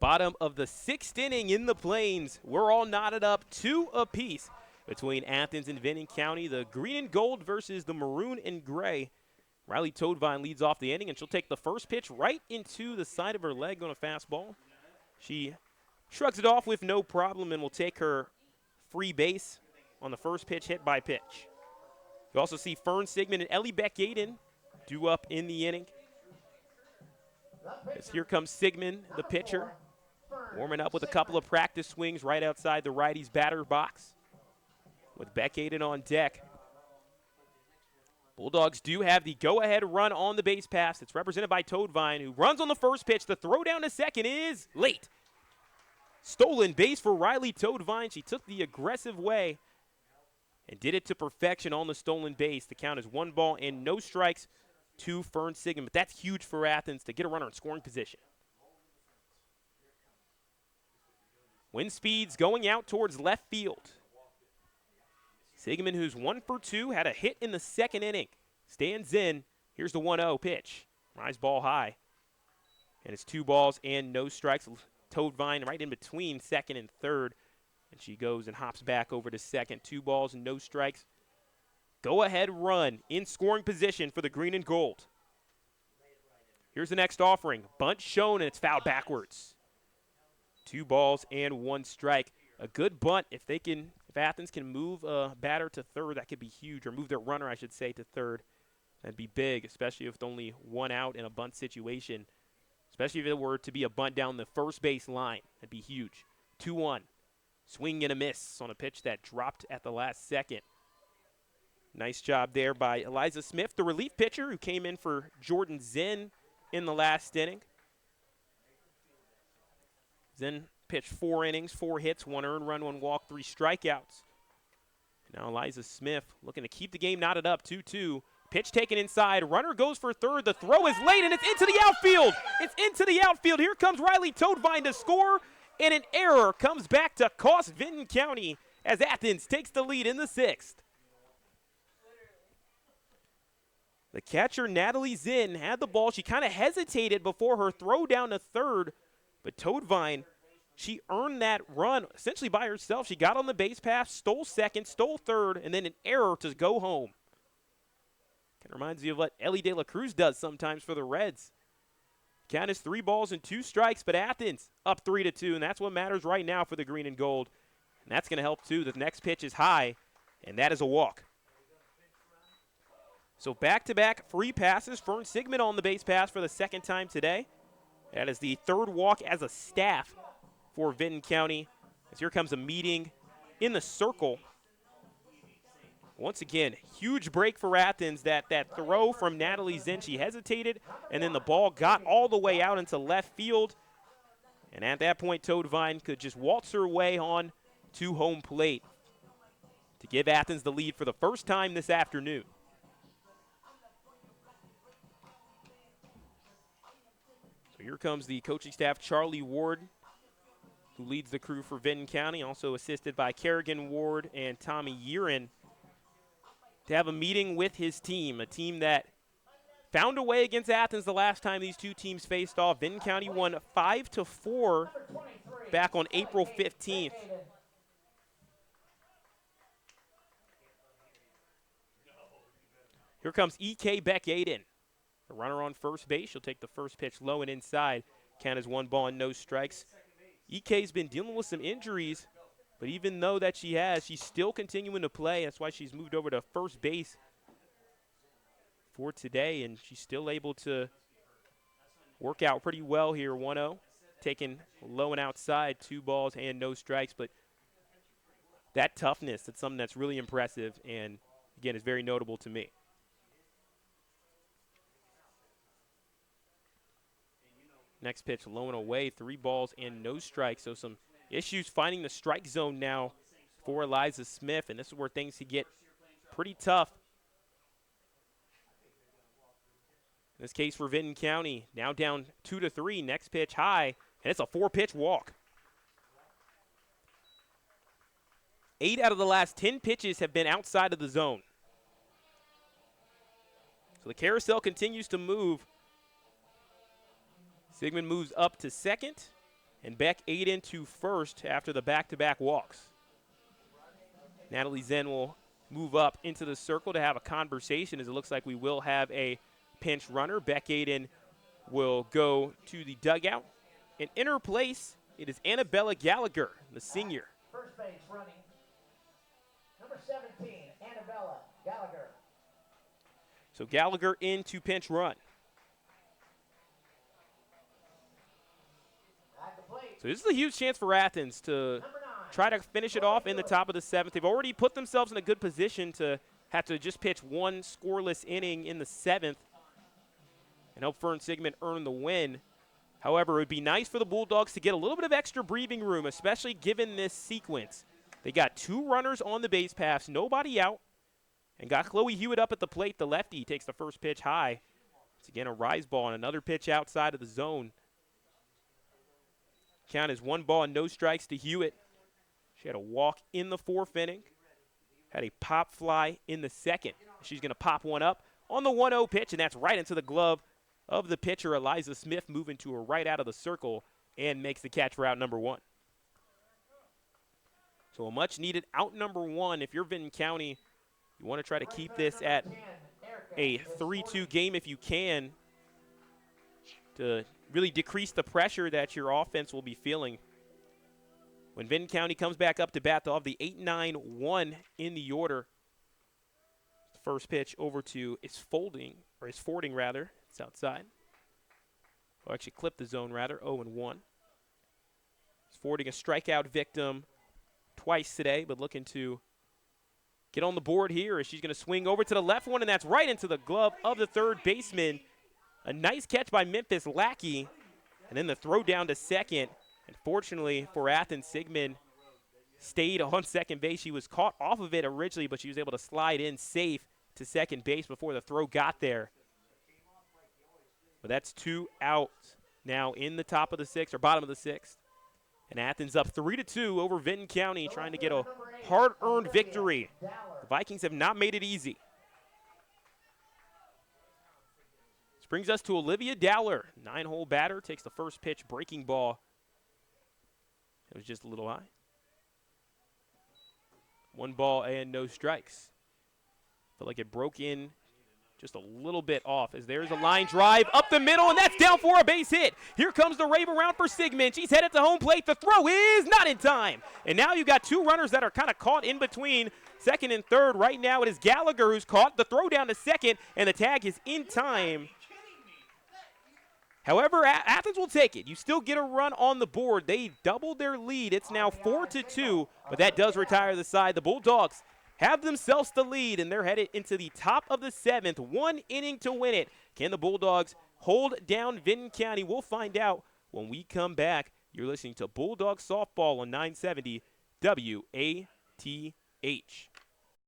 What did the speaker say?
Bottom of the 6th inning in the Plains. We're all knotted up 2 apiece between Athens and Vinton County. The green and gold versus the maroon and gray. Riley Toadvine leads off the inning, and she'll take the first pitch right into the side of her leg on a fastball. She shrugs it off with no problem and will take her free base on the first pitch hit by pitch. You also see Fern Sigmund and Ellie Beck-Gaden due up in the inning. As here comes Sigmund, the pitcher, warming up with a couple of practice swings right outside the righty's batter box with Beck-Gaden on deck. Bulldogs do have the go-ahead run on the base pass. It's represented by Toadvine, who runs on the first pitch. The throw down to second is late. Stolen base for Riley Toadvine. She took the aggressive way and did it to perfection on the stolen base. The count is 1 ball and no strikes to Fern Sigmund. But that's huge for Athens to get a runner in scoring position. Wind speeds going out towards left field. Sigmund, who's 1 for 2, had a hit in the 2nd inning. Stands in. Here's the 1-0 pitch. Rise ball high. And it's 2 balls and no strikes. Toadvine right in between 2nd and 3rd. And she goes and hops back over to 2nd. 2 balls and no strikes. Go ahead run in scoring position for the green and gold. Here's the next offering. Bunt shown, and it's fouled backwards. 2 balls and 1 strike. A good bunt. If Athens can move a batter to 3rd, that could be huge. Or move their runner, I should say, to 3rd. That'd be big, especially if it's only 1 out in a bunt situation. Especially if it were to be a bunt down the first base line. That'd be huge. 2-1. Swing and a miss on a pitch that dropped at the last second. Nice job there by Eliza Smith, the relief pitcher who came in for Jordan Zinn in the last inning. Zinn pitched 4 innings, 4 hits, 1 earned run, 1 walk, 3 strikeouts. Now Eliza Smith looking to keep the game knotted up, 2-2. Pitch taken inside. Runner goes for 3rd. The throw is late, and it's into the outfield. It's into the outfield. Here comes Riley Toadvine to score, and an error comes back to cost Vinton County as Athens takes the lead in the 6th. The catcher, Natalie Zinn, had the ball. She kind of hesitated before her throw down to 3rd, but Toadvine, she earned that run essentially by herself. She got on the base pass, stole 2nd, stole 3rd, and then an error to go home. Kind of reminds you of what Ellie De La Cruz does sometimes for the Reds. Count is 3 balls and 2 strikes, but Athens up 3-2, and that's what matters right now for the green and gold. And that's going to help, too. The next pitch is high, and that is a walk. So back-to-back free passes. Fern Sigmund on the base pass for the 2nd time today. That is the 3rd walk as a staff for Vinton County. As here comes a meeting in the circle. Once again, huge break for Athens. That throw from Natalie Zinn, she hesitated, and then the ball got all the way out into left field. And at that point, Toadvine could just waltz her way on to home plate to give Athens the lead for the first time this afternoon. So here comes the coaching staff, Charlie Ward, who leads the crew for Vinton County, also assisted by Kerrigan Ward and Tommy Yearin, to have a meeting with his team, a team that found a way against Athens the last time these two teams faced off. Vinton County won 5-4 back on April 15th. Here comes E.K. Beck-Gaden. The runner on first base. She'll take the first pitch low and inside. Count is 1 ball and no strikes. E.K.'s been dealing with some injuries, but even though that she's still continuing to play. That's why she's moved over to first base for today, and she's still able to work out pretty well here. 1-0, taken low and outside, 2 balls and no strikes. But that toughness, that's something that's really impressive, and again, is very notable to me. Next pitch low and away, 3 balls and no strikes. So some issues finding the strike zone now for Eliza Smith, and this is where things could get pretty tough. In this case for Vinton County, now down 2-3. Next pitch high, and it's a 4-pitch walk. 8 out of the last 10 pitches have been outside of the zone. So the carousel continues to move. Sigmund moves up to second. And Beck Aiden to first after the back-to-back walks. Natalie Zen will move up into the circle to have a conversation, as it looks like we will have a pinch runner. Beck Aiden will go to the dugout. And in her place, it is Annabella Gallagher, the senior. First base running, number 17, Annabella Gallagher. So Gallagher in to pinch run. So this is a huge chance for Athens to try to finish it off in the top of the 7th. They've already put themselves in a good position to have to just pitch one scoreless inning in the 7th and help Fern Sigmund earn the win. However, it would be nice for the Bulldogs to get a little bit of extra breathing room, especially given this sequence. They got 2 runners on the base paths, nobody out, and got Chloe Hewitt up at the plate. The lefty takes the first pitch high. It's again a rise ball and another pitch outside of the zone. Count is 1 ball and no strikes to Hewitt. She had a walk in the 4th inning, had a pop fly in the 2nd. She's going to pop one up on the 1-0 pitch, and that's right into the glove of the pitcher, Eliza Smith, moving to her right out of the circle and makes the catch for out number 1. So a much-needed out number 1. If you're Vinton County, you want to try to keep this at a 3-2 game if you can to really decrease the pressure that your offense will be feeling. When Vinton County comes back up to bat, they'll have the 8-9-1 in the order. First pitch over to Fording. It's outside. Or actually clip the zone, rather. 0-1. Fording a strikeout victim twice today, but looking to get on the board here as she's going to swing over to the left one, and that's right into the glove of the third baseman. A nice catch by Memphis Lackey, and then the throw down to second. And fortunately for Athens, Sigmund stayed on second base. She was caught off of it originally, but she was able to slide in safe to second base before the throw got there. But that's 2 outs now in the top of the 6th, or bottom of the 6th. And Athens up 3-2 over Vinton County, trying to get a hard-earned victory. The Vikings have not made it easy. This brings us to Olivia Dowler. 9-hole batter, takes the first pitch, breaking ball. It was just a little high. 1 ball and no strikes. Felt like it broke in just a little bit off, as there's a line drive up the middle, and that's down for a base hit. Here comes the rave around for Sigmund. She's headed to home plate. The throw is not in time. And now you've got 2 runners that are kind of caught in between second and third. Right now it is Gallagher who's caught. The throw down to second, and the tag is in time. However, Athens will take it. You still get a run on the board. They doubled their lead. It's now 4-2, but that does retire the side. The Bulldogs have themselves the lead, and they're headed into the top of the 7th. 1 inning to win it. Can the Bulldogs hold down Vinton County? We'll find out when we come back. You're listening to Bulldog Softball on 970 WATH.